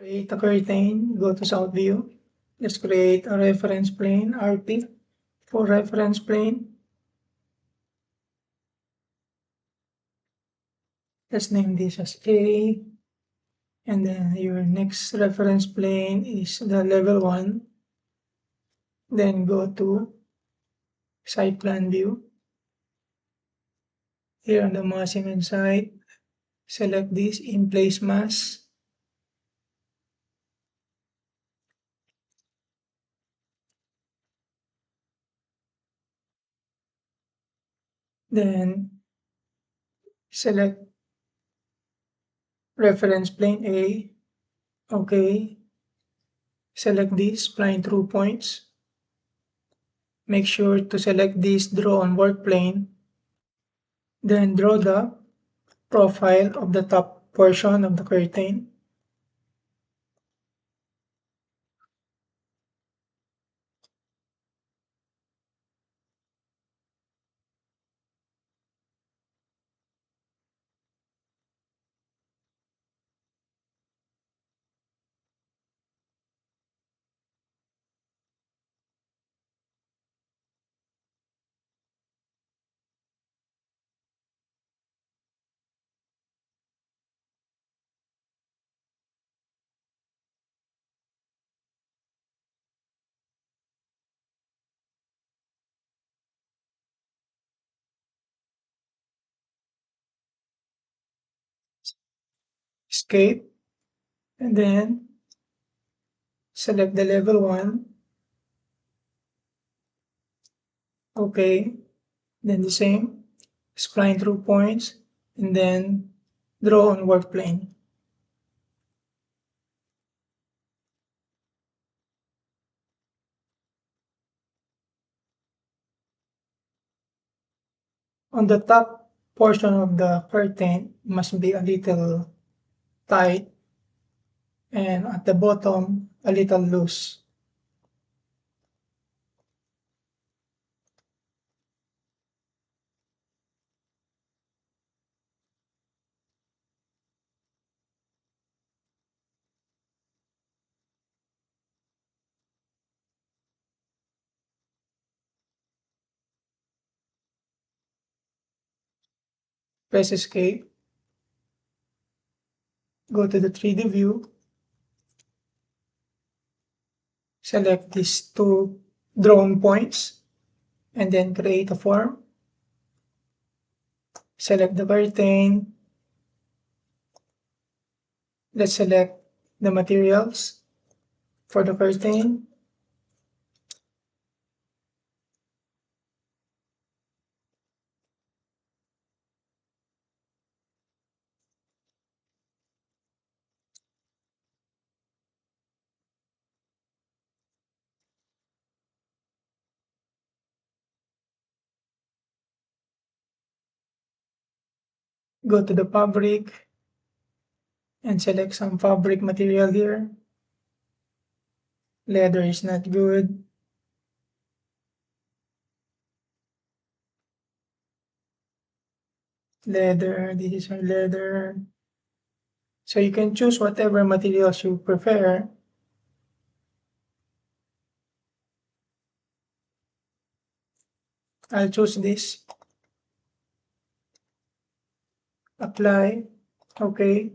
Create a curtain, go to South View. Let's create a reference plane, RP for reference plane. Let's name this as A. And then your next reference plane is the level 1. Then go to site plan view. Here on the massing and site, select this in place mass. Then select reference plane A. Okay. Select these spline through points. Make sure to select this draw on work plane. Then draw the profile of the top portion of the curtain. Escape. And then select the level 1. Okay. Then the same. Spline through points. And then draw on work plane. On the top portion of the curtain must be a little tight, and at the bottom a little loose. Press escape. Go to the 3D view. Select these two drawn points and then create a form. Select the curtain. Let's select the materials for the curtain. Go to the fabric and select some fabric material here. Leather is not good. Leather, this is our leather. So you can choose whatever materials you prefer. I'll choose this. Apply. Okay.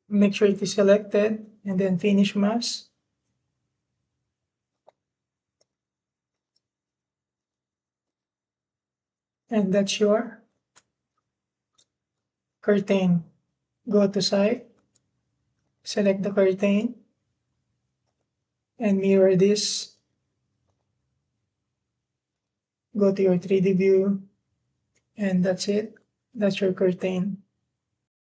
Make sure it is selected and then finish mask. And that's your curtain. Go to site, select the curtain, and mirror this. Go to your 3D view, and that's it. That's your curtain.